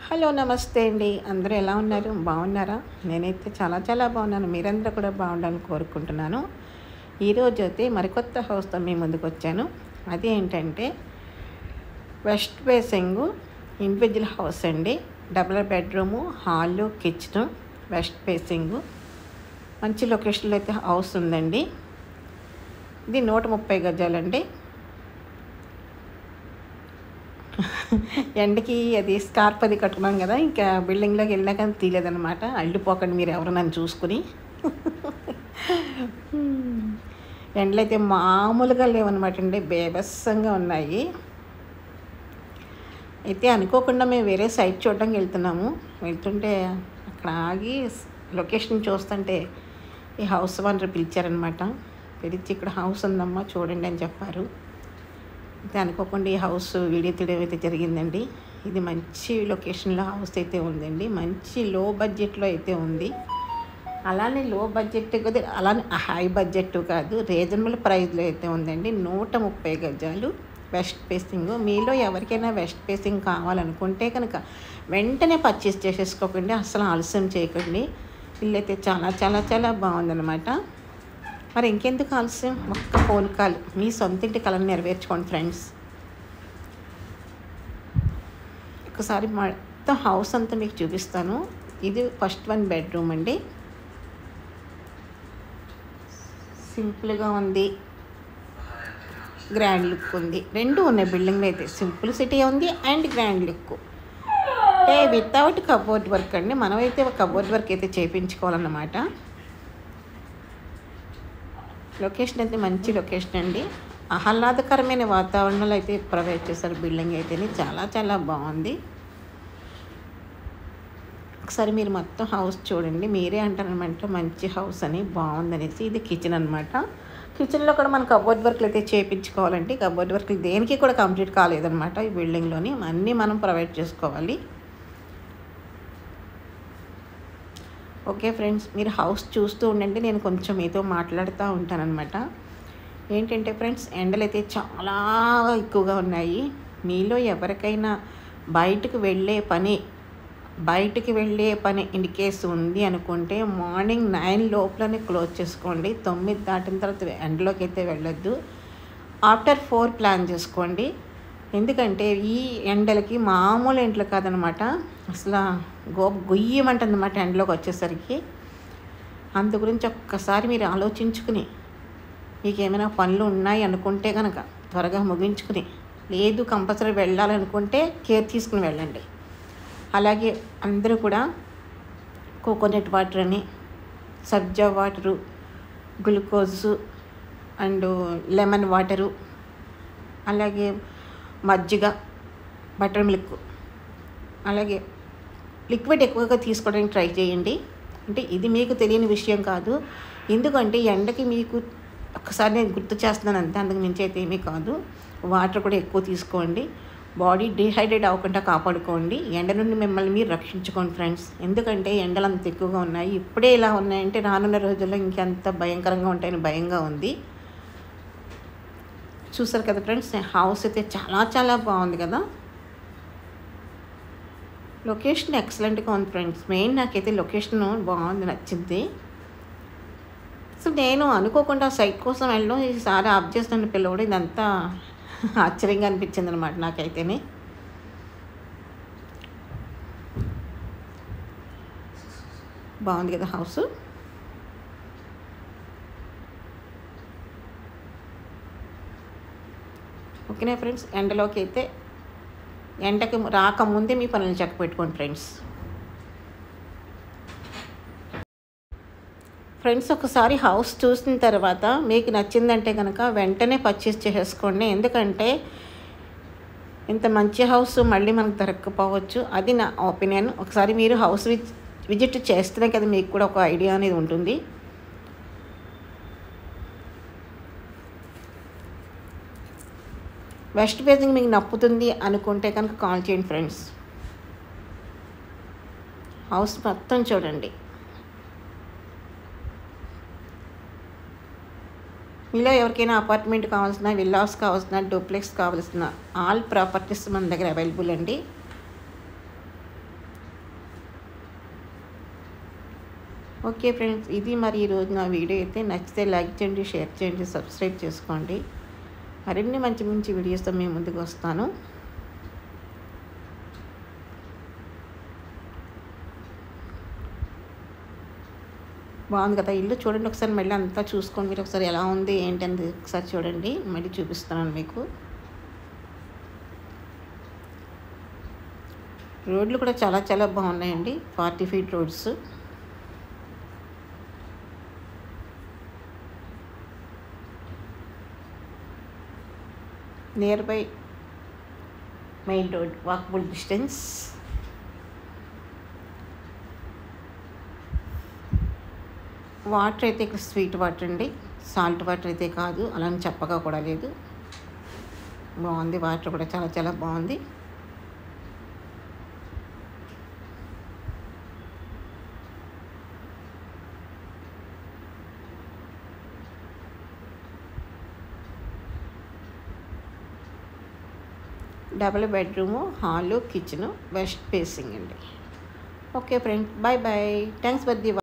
Hello నమస్తే అండి. అందరూ ఎలా ఉన్నారు? బాగున్నారా? నేనైతే చాలా చాలా బాగున్నాను. మీరందరూ కూడా బాగుండాలని కోరుకుంటున్నాను. ఈరోజు అయితే మరికొత్త హౌస్తో మీ ముందుకు వచ్చాను. అది ఏంటంటే వెస్ట్ ఫేసింగ్ ఇండివిజువల్ హౌస్ అండి. Double bedroom, hall, kitchen, west facing మంచి లొకేషన్లో అయితే హౌస్ ఉందండి. ఇది 130 గజాలండి. ఎండకి అది స్కార్ప్ అది కట్టుకున్నాం కదా, ఇంకా బిల్డింగ్లోకి వెళ్ళాక తీయలేదనమాట. అల్లిపోకండి మీరు ఎవరు నన్ను చూసుకుని. ఎండలు అయితే మామూలుగా లేవన్నమాట అండి, బేభత్సంగా ఉన్నాయి. అయితే అనుకోకుండా మేము వేరే సైట్ చూడడానికి వెళ్తుంటే అక్కడ ఆగి లొకేషన్ చూస్తుంటే ఈ హౌస్ ఓనర్ పిలిచారనమాట. పిలిచి ఇక్కడ హౌస్ ఉందమ్మా చూడండి అని చెప్పారు. అయితే అనుకోకుండా ఈ హౌస్ వీడియో తీయడం అయితే జరిగిందండి. ఇది మంచి లొకేషన్లో హౌస్ అయితే ఉందండి. మంచి లో బడ్జెట్లో అయితే ఉంది. అలానే లో బడ్జెట్ కదా, అలానే హై బడ్జెట్ కాదు, రీజనబుల్ ప్రైస్లో అయితే ఉందండి. 130 గజాలు వెస్ట్ ఫేసింగ్. మీలో ఎవరికైనా వెస్ట్ ఫేసింగ్ కావాలనుకుంటే కనుక వెంటనే పర్చేస్ చేసేసుకోకండి, అసలు ఆలస్యం చేయకండి. ఇల్లు అయితే చాలా చాలా చాలా బాగుందన్నమాట. మరి ఇంకెందుకు ఆలస్యం, ఒక్క ఫోన్ కాల్ మీ సొంతింటి కళను నెరవేర్చుకోండి ఫ్రెండ్స్. ఒకసారి మొత్తం హౌస్ అంతా మీకు చూపిస్తాను. ఇది ఫస్ట్ 1 బెడ్రూమ్ అండి. సింపుల్గా ఉంది, గ్రాండ్ లుక్ ఉంది. రెండు ఉన్నాయి బిల్డింగ్లో అయితే. సింప్లిసిటీ ఉంది అండ్ గ్రాండ్ లుక్. అంటే వితౌట్ కబోర్డ్ వర్క్ అండి. మనమైతే ఒక కబోర్డ్ వర్క్ అయితే చేయించుకోవాలన్నమాట. లొకేషన్ అయితే మంచి లొకేషన్ అండి. ఆహ్లాదకరమైన వాతావరణంలో అయితే ప్రొవైడ్ చేశారు. బిల్డింగ్ అయితేనే చాలా చాలా బాగుంది. ఒకసారి మీరు మొత్తం హౌస్ చూడండి, మీరే అంటారనమాట మంచి హౌస్ అని, బాగుందనేసి. ఇది కిచెన్ అనమాట. కిచెన్లో కూడా మనం కబోర్డ్ వర్క్లు అయితే చేయించుకోవాలండి. కబోర్డ్ వర్క్లు దేనికి కూడా కంప్లీట్ కాలేదనమాట ఈ బిల్డింగ్లోని. అన్నీ మనం ప్రొవైడ్ చేసుకోవాలి. ఓకే ఫ్రెండ్స్, మీరు హౌస్ చూస్తూ ఉండండి, నేను కొంచెం మీతో మాట్లాడుతూ ఉంటానన్నమాట. ఏంటంటే ఫ్రెండ్స్, ఎండలు అయితే చాలా ఎక్కువగా ఉన్నాయి. మీలో ఎవరికైనా బయటికి వెళ్ళే పని ఇన్ కేసు ఉంది అనుకుంటే మార్నింగ్ 9 లోపలనే క్లోజ్ చేసుకోండి. 9 దాటిన తర్వాత ఎండలోకి అయితే వెళ్ళొద్దు. ఆఫ్టర్ 4 ప్లాన్ చేసుకోండి. ఎందుకంటే ఈ ఎండలకి మామూలు ఎండలు కాదనమాట, అసలు గుయ్యమంటుందన్నమాట ఎండలోకి వచ్చేసరికి. అందు గురించి ఒక్కసారి మీరు ఆలోచించుకుని, మీకు ఏమైనా పనులు ఉన్నాయి అనుకుంటే కనుక త్వరగా ముగించుకుని, లేదు కంపల్సరీ వెళ్ళాలనుకుంటే కేర్ తీసుకుని వెళ్ళండి. అలాగే అందరూ కూడా కోకోనట్ వాటర్ అని, సబ్జా water, glucose and lemon water, అలాగే మజ్జిగ, బటర్ మిల్క్, అలాగే లిక్విడ్ ఎక్కువగా తీసుకోవడానికి ట్రై చేయండి. అంటే ఇది మీకు తెలియని విషయం కాదు, ఎందుకంటే ఎండకి మీకు ఒక్కసారి నేను గుర్తు చేస్తున్నాను అంతే, అందుకు మించి అయితే ఏమీ కాదు. వాటర్ కూడా ఎక్కువ తీసుకోండి. బాడీ డిహైడ్రేట్ అవ్వకుండా కాపాడుకోండి. ఎండ నుండి మిమ్మల్ని మీరు రక్షించుకోండి ఫ్రెండ్స్. ఎందుకంటే ఎండలు అంత ఎక్కువగా ఉన్నాయి. ఇప్పుడే ఇలా ఉన్నాయంటే రానున్న రోజుల్లో ఇంకెంత భయంకరంగా ఉంటాయని భయంగా ఉంది. చూసారు కదా ఫ్రెండ్స్, హౌస్ అయితే చాలా చాలా బాగుంది కదా. లొకేషన్ ఎక్సలెంట్గా ఉంది ఫ్రెండ్స్. మెయిన్ నాకైతే లొకేషన్ బాగుంది, నచ్చింది. సో నేను అనుకోకుండా సైట్ కోసం వెళ్ళడం, ఈసారి ఆఫ్ చేసిన పిల్లవాడు, ఇదంతా ఆశ్చర్యంగా అనిపించింది అనమాట నాకైతేనే. బాగుంది కదా హౌస్. ఓకేనా ఫ్రెండ్స్, ఎండకి రాకముందే మీ పనులు చక్క పెట్టుకోండి ఫ్రెండ్స్. ఒకసారి హౌస్ చూసిన తర్వాత మీకు నచ్చిందంటే కనుక వెంటనే పర్చేస్ చేసేసుకోండి. ఎందుకంటే ఇంత మంచి హౌస్ మళ్ళీ మనకు దొరకకపోవచ్చు, అది నా ఒపీనియన్. ఒకసారి మీరు హౌస్ విజిట్ చేస్తేనే కదా మీకు కూడా ఒక ఐడియా అనేది ఉంటుంది. వెస్ట్ ఫేసింగ్ మీకు నప్పుతుంది అనుకుంటే కనుక కాల్ చేయండి ఫ్రెండ్స్. హౌస్ మొత్తం చూడండి. మీలో ఎవరికైనా అపార్ట్మెంట్ కావాల్సిన, విల్లాస్ కావాల్సిన, డూప్లెక్స్ కావాల్సిన ఆల్ ప్రాపర్టీస్ మన దగ్గర అవైలబుల్ అండి. ఓకే ఫ్రెండ్స్, ఇది మరి ఈరోజు నా వీడియో అయితే నచ్చితే లైక్ చేయండి, షేర్ చేయండి, సబ్స్క్రైబ్ చేసుకోండి. మరిన్ని మంచి మంచి వీడియోస్తో మేము ముందుకు వస్తాను. బాగుంది కదా ఇల్లు, చూడండి ఒకసారి మళ్ళీ అంతా చూసుకోండి. మీరు ఒకసారి ఎలా ఉంది ఏంటనేది ఒకసారి చూడండి, మళ్ళీ చూపిస్తున్నాను మీకు. రోడ్లు కూడా చాలా చాలా బాగున్నాయండి, 40 feet roads. Near by main road, walkable distance. Water అయితే ఇక్కడ స్వీట్ వాటర్ అండి, సాల్ట్ వాటర్ అయితే కాదు, అలానే చెప్పగా కూడా లేదు. బాగుంది, వాటర్ కూడా చాలా చాలా బాగుంది. Double bedroom, hall, kitchen, west facing అండి. Okay friends, bye bye. Thanks for the